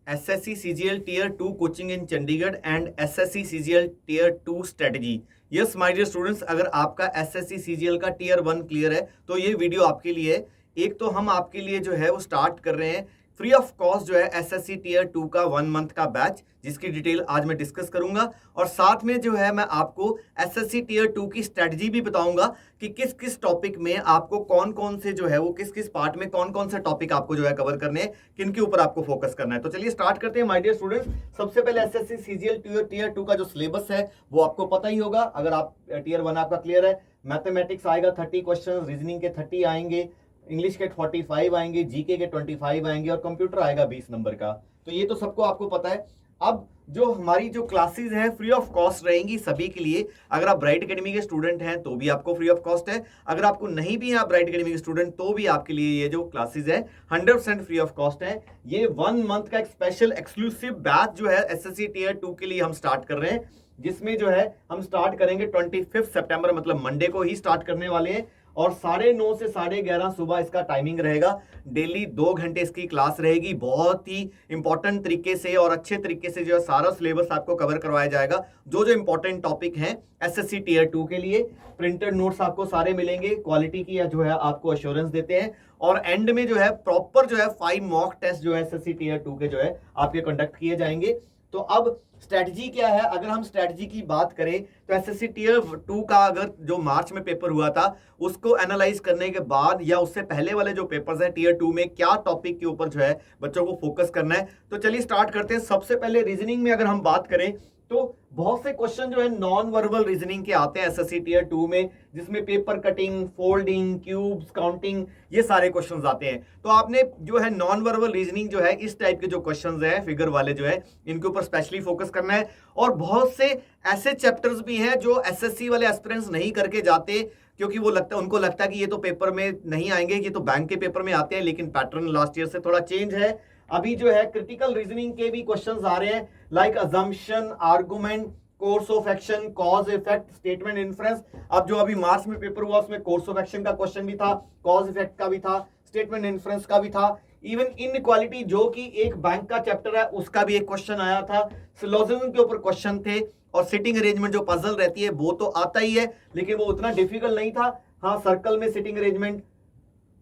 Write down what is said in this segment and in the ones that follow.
SSC CGL tier 2 coaching in Chandigarh and SSC CGL tier 2 strategy. Yes my dear students, अगर आपका SSC CGL का tier 1 clear है तो ये वीडियो आपके लिए है। एक तो हम आपके लिए जो है वो स्टार्ट कर रहे हैं फ्री ऑफ कॉस्ट जो है एसएससी टीयर 2 का 1 मंथ का बैच, जिसकी डिटेल आज मैं डिस्कस करूंगा। और साथ में जो है मैं आपको एसएससी टीयर 2 की स्ट्रेटजी भी बताऊंगा कि किस किस टॉपिक में आपको कौन कौन से जो है वो किस किस पार्ट में कौन कौन से टॉपिक आपको जो है कवर करने हैं, किन के ऊपर आपको फोकस करना है। तो चलिए स्टार्ट करते हैं माय डियर स्टूडेंट्स। सबसे पहले एसएससी सीजीएल टीयर 2 का जो सिलेबस है वो आपको पता ही होगा। अगर आप टीयर 1 आपका क्लियर है, मैथमेटिक्स आएगा 30 क्वेश्चन, रीजनिंग के 30 आएंगे, इंग्लिश के 45 आएंगे, जीके के 25 आएंगे और कंप्यूटर आएगा 20 नंबर का। तो ये तो सबको आपको पता है। अब जो हमारी जो क्लासेस हैं फ्री ऑफ कॉस्ट रहेंगी सभी के लिए। अगर आप ब्राइट एकेडमी के स्टूडेंट हैं तो भी आपको फ्री ऑफ कॉस्ट है, अगर आपको नहीं भी है आप ब्राइट एकेडमी के स्टूडेंट तो भी आपके लिए ये जो क्लासेस है 100% फ्री ऑफ कॉस्ट है। ये 1 मंथ का एक स्पेशल एक्सक्लूसिव बैच जो है एसएससी टीयर 2 के लिए हम स्टार्ट कर रहे हैं, जिसमें जो है हम स्टार्ट करेंगे 25 सितंबर मतलब मंडे को ही स्टार्ट करने वाले हैं। और 9:30 से 11:30 सुबह इसका टाइमिंग रहेगा। डेली 2 घंटे इसकी क्लास रहेगी। बहुत ही इंपॉर्टेंट तरीके से और अच्छे तरीके से जो है सारा सिलेबस आपको कवर करवाया जाएगा। जो जो इंपॉर्टेंट टॉपिक हैं एसएससी टीयर 2 के लिए, प्रिंटेड नोट्स आपको सारे मिलेंगे, क्वालिटी की जो है आपको अश्योरेंस देते हैं। और एंड में जो है प्रॉपर जो है 5 मॉक टेस्ट जो है एसएससी टीयर 2 के जो है आपके कंडक्ट किए जाएंगे। तो अब स्ट्रेटजी क्या है, अगर हम स्ट्रेटजी की बात करें तो एसएससी टीयर 2 का अगर जो मार्च में पेपर हुआ था उसको एनालाइज करने के बाद या उससे पहले वाले जो पेपर्स हैं टीयर 2 में क्या टॉपिक के ऊपर जो है बच्चों को फोकस करना है, तो चलिए स्टार्ट करते हैं। सबसे पहले रीजनिंग में अगर हम बात करें तो बहुत से क्वेश्चन जो है नॉन वर्बल रीजनिंग के आते हैं एसएससी टीयर 2 में, जिसमें paper cutting, folding, cubes, counting, ये सारे क्वेश्चंस आते हैं। तो आपने जो है नॉन वर्बल रीजनिंग जो है इस टाइप के जो क्वेश्चंस हैं फिगर वाले जो है इनके ऊपर स्पेशली फोकस करना है। और बहुत से ऐसे चैप्टर्स भी हैं जो एसएससी वाले एस्पिरेंट्स नहीं करके जाते, क्योंकि वो उनको लगता है कि ये तो पेपर में नहीं आएंगे, ये तो बैंक के पेपर में आते हैं। लेकिन पैटर्न लास्ट ईयर से थोड़ा चेंज है। अभी जो है क्रिटिकल रीजनिंग के भी क्वेश्चंस आ रहे हैं, like assumption, argument, course of action, cause effect, statement inference. अब जो अभी मार्च में पेपर हुआ उसमें कोर्स ऑफ एक्शन का क्वेश्चन भी था, कॉज इफेक्ट का भी था, स्टेटमेंट इन्फ्रेंस का भी था। इवन इनइक्वालिटी जो कि एक बैंक का चैप्टर है उसका भी एक क्वेश्चन आया था। सिलोजिज्म के ऊपर क्वेश्चन थे। और सिटिंग अरेंजमेंट जो पजल रहती है वो तो आता ही है, लेकिन वो उतना डिफिकल्ट नहीं था। हाँ, सर्कल में सिटिंग अरेंजमेंट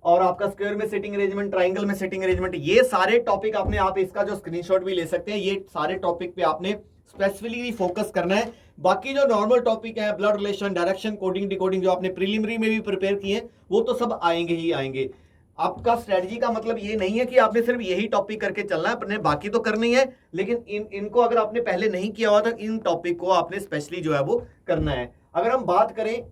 और आपका स्क्वायर में सिटिंग अरेंजमेंट, ट्राइंगल में सिटिंग अरेंजमेंट, ये सारे टॉपिक आपने आप इसका जो स्क्रीनशॉट भी ले सकते हैं। ये सारे टॉपिक पे आपने स्पेसिफिकली फोकस करना है। बाकी जो नॉर्मल टॉपिक है, blood relation, direction, coding, decoding, जो आपने प्रीलिमिनरी में भी प्रिपेयर किए हैं वो तो सब आएंगे ही आएंगे। आपका स्ट्रेटजी का मतलब ये नहीं है कि आपने सिर्फ यही टॉपिक करके चलना है, अपने बाकी तो करनी है, लेकिन इनको अगर आपने पहले नहीं किया हुआ तो इन टॉपिक को आपने स्पेशली जो है वो करना है। अगर हम बात करें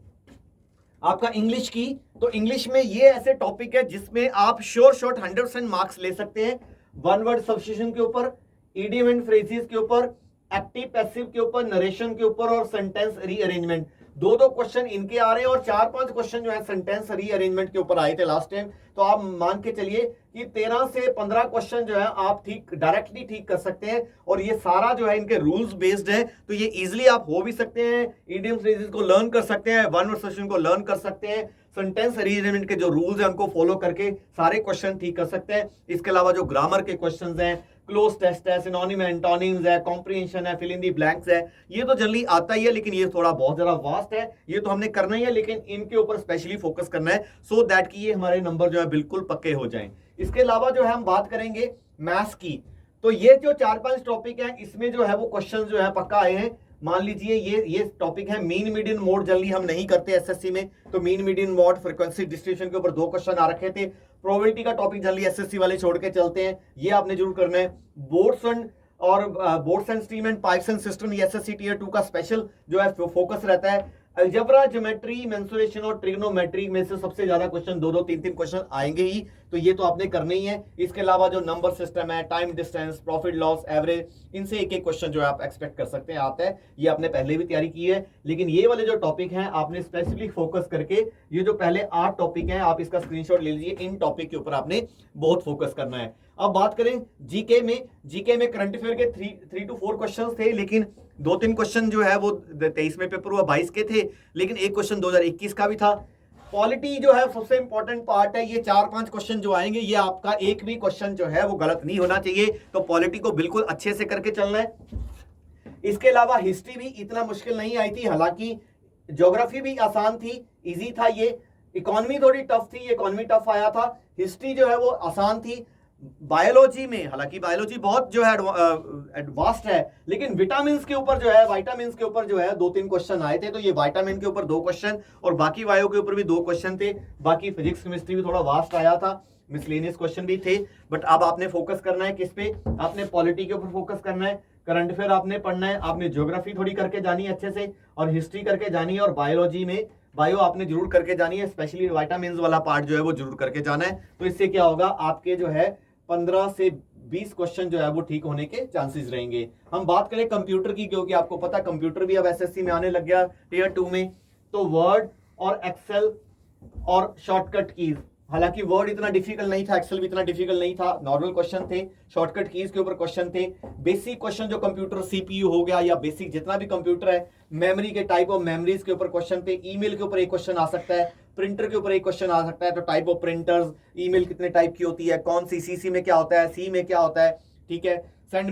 आपका इंग्लिश की, तो इंग्लिश में ये ऐसे टॉपिक है जिसमें आप श्योर शॉट 100% मार्क्स ले सकते हैं। वन वर्ड सब्स्टिट्यूशन के ऊपर, इडियम एंड फ्रेजेस के ऊपर, एक्टिव पैसिव के ऊपर, नरेशन के ऊपर और सेंटेंस रीअरेंजमेंट। दो क्वेश्चन इनके आ रहे हैं और 4-5 क्वेश्चन जो है सेंटेंस रीअरेंजमेंट के ऊपर आए थे लास्ट टाइम। तो आप मान के चलिए कि 13 से 15 क्वेश्चन जो है आप ठीक डायरेक्टली ठीक कर सकते हैं। और ये सारा जो है इनके रूल्स बेस्ड है, तो ये इजीली आप हो भी सकते हैं। इडियम फ्रेजेस को लर्न कर सकते हैं, वन वर्ड सब्स्टिट्यूशन को लर्न कर सकते हैं, सेंटेंस रीअरेंजमेंट के जो रूल्स हैं उनको फॉलो करके सारे क्वेश्चन ठीक कर सकते हैं। इसके अलावा जो ग्रामर के क्वेश्चंस हैं, क्लोज टेस्ट है, सिनोनिम है, एंटोनिम्स है, कॉम्प्रिहेंशन है, फिल इन दी ब्लैंक्स है, ये तो जनरली आता ही है, लेकिन ये थोड़ा बहुत ज्यादा वास्ट है, ये तो हमने करना ही है, लेकिन इनके ऊपर स्पेशली फोकस करना है सो दैट कि ये हमारे नंबर जो है बिल्कुल पक्के हो जाएं। इसके अलावा जो है हम बात करेंगे मैथ्स की, तो ये जो 4-5 टॉपिक है इसमें जो है वो क्वेश्चन जो है पक्का आए हैं। मान लीजिए ये टॉपिक है मीन मीडियन मोड, जनरली हम नहीं करते एसएससी में, तो mean median mode, frequency distribution के ऊपर 2 क्वेश्चन आ रखे थे। प्रोबेबिलिटी का टॉपिक जनरली एसएससी वाले छोड़ के चलते हैं, ये आपने जरूर करना है। Boards and stream and pipes and system, ये एसएससी टीयर 2 का स्पेशल जो है फोकस रहता है। अलजेब्रा, ज्योमेट्री, मेंसुरेशन और ट्रिग्नोमेट्री में से सबसे ज्यादा क्वेश्चन 2-2, 3-3 क्वेश्चन आएंगे ही, तो ये तो आपने करना ही है। इसके अलावा जो नंबर सिस्टम है, time distance, profit loss, average, इनसे एक क्वेश्चन जो है आप एक्सपेक्ट कर सकते हैं आता है, ये आपने पहले भी तैयारी की है। लेकिन ये वाले जो टॉपिक हैं आपने स्पेसिफिक फोकस करके, ये जो पहले 8 टॉपिक हैं आप इसका स्क्रीनशॉट ले लीजिए, इन टॉपिक के ऊपर आपने बहुत फोकस करना है। अब बात करें जीके में करंट अफेयर के 3 to 4 क्वेश्चन थे, लेकिन 2-3 क्वेश्चन जो है वो 23 में पेपर हुआ 22 के थे, लेकिन एक क्वेश्चन 2021 का भी था। पॉलिटी जो है सबसे इंपॉर्टेंट पार्ट है। ये 4-5 क्वेश्चन जो आएंगे, ये आपका एक भी क्वेश्चन जो है वो गलत नहीं होना चाहिए, तो पॉलिटी को बिल्कुल अच्छे से करके चलना है। इसके अलावा हिस्ट्री भी इतना मुश्किल नहीं आई थी, हालांकि ज्योग्राफी भी आसान थी, इजी था ये। इकोनॉमी थोड़ी टफ थी, ये इकोनॉमी टफ आया था। हिस्ट्री जो है वो आसान थी। बायोलॉजी में, हालांकि बायोलॉजी बहुत जो है एडवांस्ड है, लेकिन विटामिन के ऊपर जो है, विटामिन के ऊपर जो है 2-3 क्वेश्चन आए थे, तो ये विटामिन के ऊपर 2 क्वेश्चन और बाकी बायो के ऊपर भी 2 क्वेश्चन थे। बाकी फिजिक्स केमिस्ट्री भी थोड़ा वास्ट आया था, मिसलेनियस क्वेश्चन भी थे। बट अब आपने फोकस करना है किस पे? आपने पॉलिटी के ऊपर फोकस करना है, करंट अफेयर आपने पढ़ना है, आपने ज्योग्राफी थोड़ी करके जानी है अच्छे से, और हिस्ट्री करके जानी है, और बायोलॉजी में बायो आपने जरूर करके जानी है, स्पेशली विटामिन वाला पार्ट जो है वो जरूर करके जाना है। तो इससे क्या होगा, आपके जो है 15 से 20 क्वेश्चन जो है वो ठीक होने के चांसेस रहेंगे। हम बात करें कंप्यूटर की, क्योंकि आपको पता कंप्यूटर भी अब एसएससी में आने लग गया टियर 2 में, तो वर्ड और एक्सेल और शॉर्टकट कीज, हालांकि वर्ड इतना डिफिकल्ट नहीं था, एक्सेल भी इतना डिफिकल्ट नहीं था, नॉर्मल क्वेश्चन थे। शॉर्टकट कीज के ऊपर क्वेश्चन थे। बेसिक क्वेश्चन जो कंप्यूटर सीपीयू हो गया या बेसिक जितना भी कंप्यूटर है, मेमोरी के टाइप ऑफ मेमोरीज के ऊपर क्वेश्चन थे। ईमेल के ऊपर एक क्वेश्चन आ सकता है, प्रिंटर के ऊपर एक क्वेश्चन आ सकता है, तो टाइप ऑफ प्रिंटर्स, ईमेल कितने टाइप की होती है, कौन सी सीसी में क्या होता है, सी में क्या होता है, ठीक है, सेंड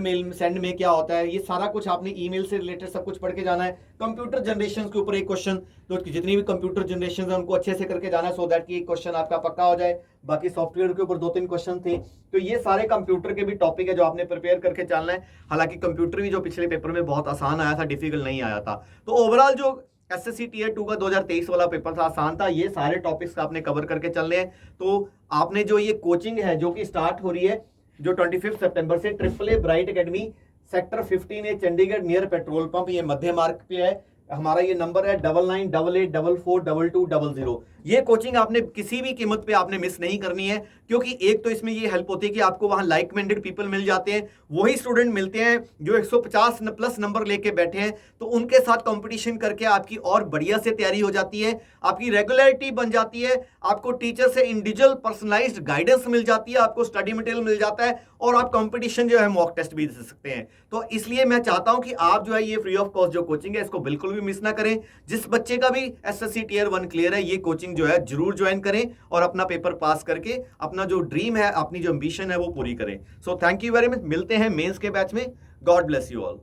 में क्या होता है, ये सारा कुछ आपने ईमेल से रिलेटेड सब कुछ पढ़ के जाना है। कंप्यूटर जनरेशन के ऊपर एक क्वेश्चन, तो जितनी भी कंप्यूटर जनरेशन है उनको अच्छे से करके जाना है, सो दैट कि एक क्वेश्चन आपका पक्का हो जाए। बाकी सॉफ्टवेयर के ऊपर 2-3 क्वेश्चन थे। तो ये सारे कंप्यूटर के भी टॉपिक है जो आपने प्रिपेयर करके चलना है। हालांकि कंप्यूटर भी जो पिछले पेपर में बहुत आसान आया था, डिफिकल्ट नहीं आया था। तो ओवरऑल जो एसएससी टियर 2 का 2023 वाला पेपर था, आसान था। ये सारे टॉपिक्स आपने कवर करके चलने हैं। तो आपने जो ये कोचिंग है जो कि स्टार्ट हो रही है जो 25 सितंबर से, triple a bright academy, sector 15A Chandigarh, near petrol pump, ये मध्य मार्ग पे है। हमारा ये नंबर है 9988442200। ये कोचिंग आपने किसी भी कीमत पे आपने मिस नहीं करनी है, क्योंकि एक तो इसमें ये हेल्प होती है कि आपको वहां लाइक माइंडेड पीपल मिल जाते हैं, वही स्टूडेंट मिलते हैं जो 150 प्लस नंबर लेके बैठे हैं, तो उनके साथ कंपटीशन करके आपकी और बढ़िया से तैयारी हो जाती है, आपकी रेगुलरिटी बन जाती है, आपको टीचर से इंडिविजुअल पर्सनलाइज्ड गाइडेंस मिल जाती है, आपको स्टडी मटेरियल मिल जाता है, और आप कंपटीशन जो है मॉक टेस्ट भी दे सकते हैं। तो इसलिए मैं चाहता हूं कि आप जो है ये फ्री ऑफ कॉस्ट जो कोचिंग है इसको बिल्कुल भी मिस ना करें। जिस बच्चे का भी एसएससी टियर 1 क्लियर है, ये कोचिंग जो है जरूर ज्वाइन करें और अपना पेपर पास करके अपना जो ड्रीम है, अपनी जो एम्बिशन है वो पूरी करें। So thank you very much. मिलते हैं मेंस के बैच में। God bless you all.